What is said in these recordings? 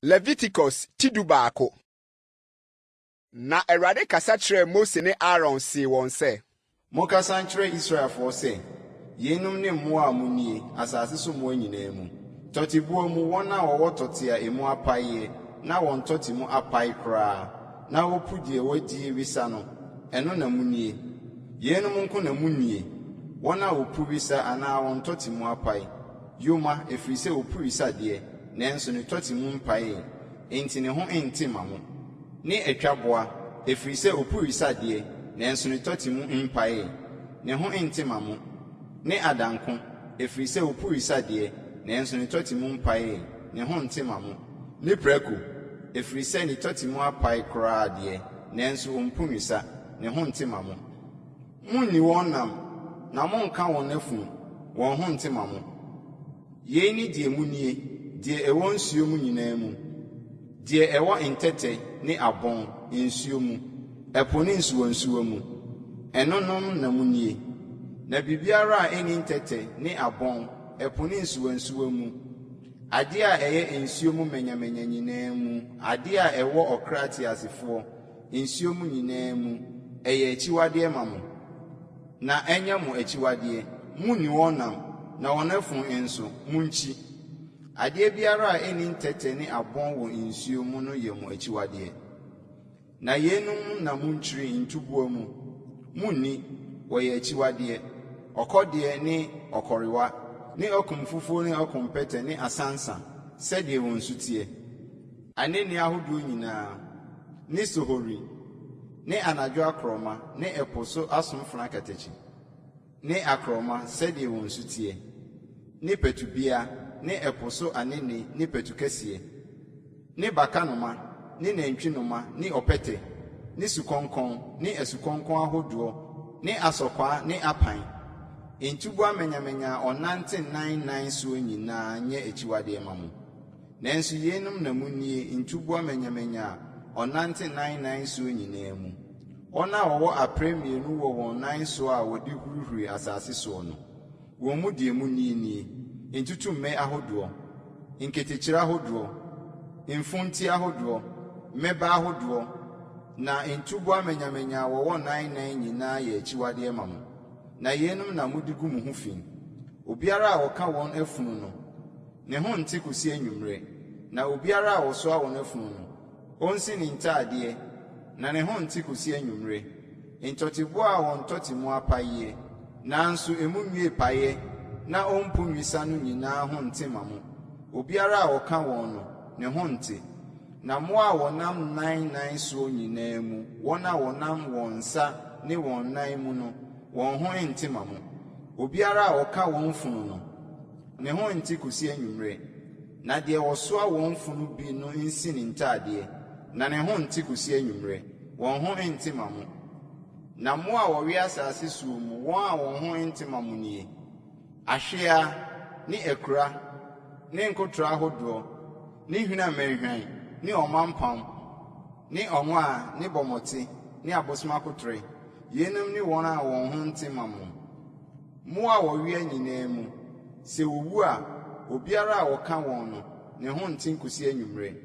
Leviticus tidubako. Na Awurade kasa kyerɛ Mose ne Aaron si wɔn sɛ, Mokasa nkyerɛ Israelfoɔ sɛ, yenum ne mmoa a munnie asase so mmoa nyinaa mu. Tɔtebuo mu wɔn a wɔwɔ tɔte a emu apae na wɔn tɔte mu apae koraa, na wopu deɛ wɔadie wisa no, ɛno na munnie. Yenum nko na munnie, wɔn a wopu wisa anaa wɔn tɔte mu apae. Yoma ɛfiri sɛ wopu wisa deɛ, nanso ne tɔte mu mpae, enti ne ho nte ma mo. Ne atwaboa ɛfiri sɛ wopu wisa deɛ, nanso ne tɔte mu mpae, ne ho nte ma mo. Ne adanko ɛfiri sɛ wopu wisa deɛ, nanso ne tɔte mu mpae, ne ho nte ma mo. Ne prako ɛfiri sɛ ne tɔte mu apae koraa deɛ, nanso ɔmpu wisa, ne ho nte ma mo. Munni wɔn nam, na monka wɔn afunu, wɔn ho nte ma mo. Yei ni deɛ munnie, deɛ ɛwɔ nsuo mu nyinaa mu, deɛ ɛwɔ ntɛtɛ ne abɔn nsuo mu, ɛpo ne nsuwansuwa mu, ɛnonom na munnie. Na biribiara a ɛni ntɛtɛ ne abɔn, ɛpo ne nsuwansuwa mu, adeɛ a ɛyɛ nsuo mu manyamanya nyinaa mu, adeɛ a ɛwɔ ɔkra asefoɔ nsuo mu nyinaa mu, ɛyɛ akyiwadeɛ ma mo. Na ɛnyɛ mo akyiwadeɛ, munni wɔn nam, na wɔn afunu nso munkyi. Adeɛ biara a ɛni ntɛtɛ ne abɔn wɔ nsuo mu no yɛ mo akyiwadeɛ. Na yenum na munkyiri ntuboa mu, munni, wɔyɛ akyiwadeɛ. Ɔkɔdeɛ ne ɔkɔrewa, ne ɔkom fufuo ne ɔkom pɛtɛ ne asansa, sɛdeɛ wɔn nsu teɛ. Aneni ahodoɔ nyinaa, ne sohori, ne anadwo akorɔma, ne ɛpo so asomfena katakyi, ne akorɔma, sɛdeɛ wɔn nsu teɛ. Ne patubia, ne ɛpo so anene ne patu kɛseɛ, ne bakanoma, ne nantwinoma, ne ɔpɛtɛ, ne sukɔnkɔn, ne asukɔnkɔn ahodoɔ, ne asɔkwaa ne apan. Ntubua manyamanya ɔnante nan soɔ nyinaa nyɛ akyiwadeɛ ma mo. Nanso yenum na munnie ntubua manyamanya ɔnante nan soɔ nyinaa mu. Wɔn a wɔwɔ aprɛ mmienu wɔ wɔn nan soɔ a wɔde hurihuri asase soɔ no, wɔn mu deɛ munnie nie. Ntutummɛ ahodoɔ, nketekyere ahodoɔ, mfunti ahodoɔ, mmɛba ahodoɔ, na ntubua manyamanya wɔwɔ nan nyinaa yɛ akyiwadeɛ ma mo. Na yenum na mode gu mo ho fi. Obiara a wɔka wɔn afunu no, ne ho nte kosi anwummere, na obiara a wɔsoa wɔn afunu no, ɔnsi ne ntaadeɛ, na ne ho nte kosi anwummere. Ntɔteboa a wɔn tɔte mu apaeɛ, nanso emu nwie paeɛ, na ɔmpu nwisa no nyinaa ho nte ma mo. Obiara a wɔka wɔn no, ne ho nte. Na mmoa a wɔnam nan soɔ nyinaa mu, wɔn a wɔnam wɔn nsa ne wɔn nan mu no, wɔn ho nte ma mo. Obiara a wɔka wɔn funu no, ne ho nte kosi anwummere. Na deɛ wɔsoa wɔn funu bi no nsi ne ntaadeɛ, na ne ho nte kosi anwummere, wɔn ho nte ma mo. Na mmoa a wɔwe asase soɔ mu, wɔn a wɔn ho nte ma mo nie: ahwea ne akura ne nkotora ahodoɔ ne hwinamɛnhwan ne ɔmampam ne ɔnwa ne bɔmɔte ne abosom akotore. Yenum ne wɔn a wɔn ho nte ma mo. Mmoa a wɔwea nyinaa mu, sɛ wowu a, obiara a wɔka wɔn no, ne ho nte nkosi anwummere.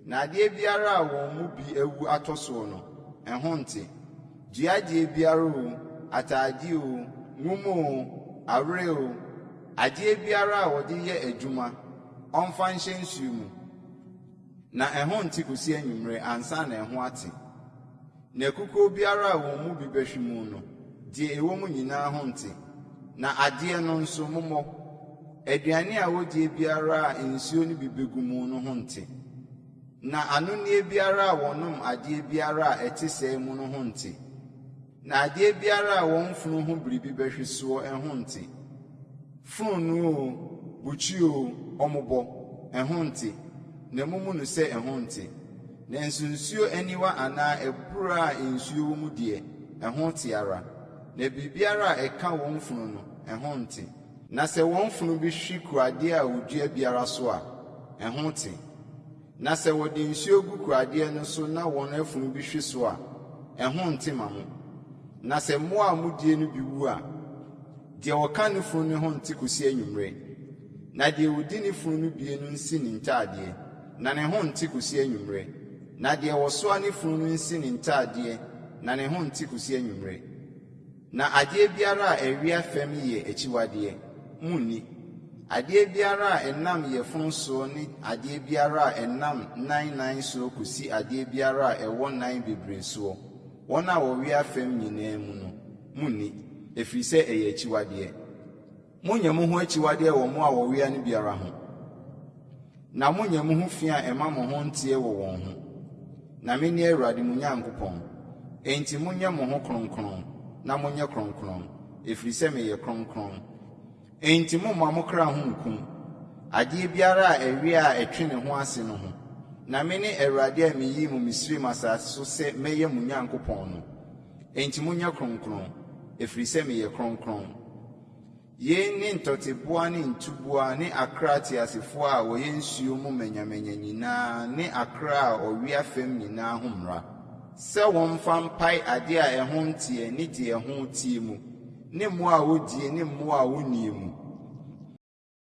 Na adeɛ biara a wɔn mu bi awu atɔ soɔ no, ɛho nte. Duadeɛ biara o, ataadeɛ o, nwoma o, awere o, adeɛ biara a wɔde yɛ adwuma, ɔmfa nhyɛ nsuo mu, na ɛho nte kosi anwummere ansa na ɛho ate. Na kukuo biara a wɔn mu bi bɛhwe mu no, deɛ ɛwɔ mu nyinaa ho nte. Na adeɛ no nso mommɔ, aduane a wɔdie biara a nsuo no bi bɛgu mu no ho nte. Na anonneɛ biara a wɔnom adeɛ biara a ɛte sɛɛ mu no ho nte. Na adeɛ biara a wɔn funu ho biribi bɛhwe soɔ ɛho nte. Funu o, bukyi o, ɔmobɔ, ɛho nte, na mumu no sɛ ɛho nte. Nanso nsuo aniwa anaa ɛboro a nsuo wɔ mu deɛ, ɛho te ara. Na biribiara a ɛka wɔn funu no, ɛho nte. Na sɛ wɔn funu bi hwe kuradeɛ a wodua biara so a, ɛho te. Na sɛ wɔde nsuo gu kuradeɛ no so na wɔn afunu bi hwe so a, ɛho nte ma mo. Na sɛ mmoa a mudie no bi wu a, deɛ wɔka ne funu no ho nte kosi anwummere. Na deɛ wodi ne funu no bie no nsi ne ntaadeɛ, na ne ho nte kosi anwummere. Na deɛ wɔsoa ne funu no nsi ne ntaadeɛ, na ne ho nte kosi anwummere. Na adeɛ biara a ɛwea fam yɛ akyiwadeɛ, munni. Adeɛ biara a ɛnam yɛfunu soɔ ne adeɛ biara a ɛnam nan soɔ kosi adeɛ biara a ɛwɔ nan bebree soɔ, wɔn a wɔwea fam nyinaa mu no, munni, ɛfiri sɛ ɛyɛ akyiwadeɛ. Monyɛ mo ho akyiwadeɛ wɔ mo a wɔwea no biara ho. Na monyɛ mo ho fi a ɛma mo ho nteɛ wɔ wɔn ho. Na mene Awurade mo Nyankopɔn. Enti monyɛ mo ho kronkron, na monyɛ kronkron, ɛfiri sɛ meyɛ kronkron. Enti momma mo kra ho nkum adeɛ biara a ɛwea a ɛtwe ne ho ase no ho. Na mene Awurade a meyii mo Misraim asase so sɛ mɛyɛ mo Nyankopɔn no. Enti monyɛ kronkron, ɛfiri sɛ meyɛ kronkron. Yei ne ntɔteboa ne ntuboa ne akra teasefoɔ a wɔyɛ nsuo mu manyamanya nyinaa ne akra a ɔwea fam nyinaa ho mmara, sɛ wɔmfa mpae adeɛ a ɛho nteɛ ne deɛ ɛho tie mu, ne mmoa a wodie ne mmoa a wonnie mu,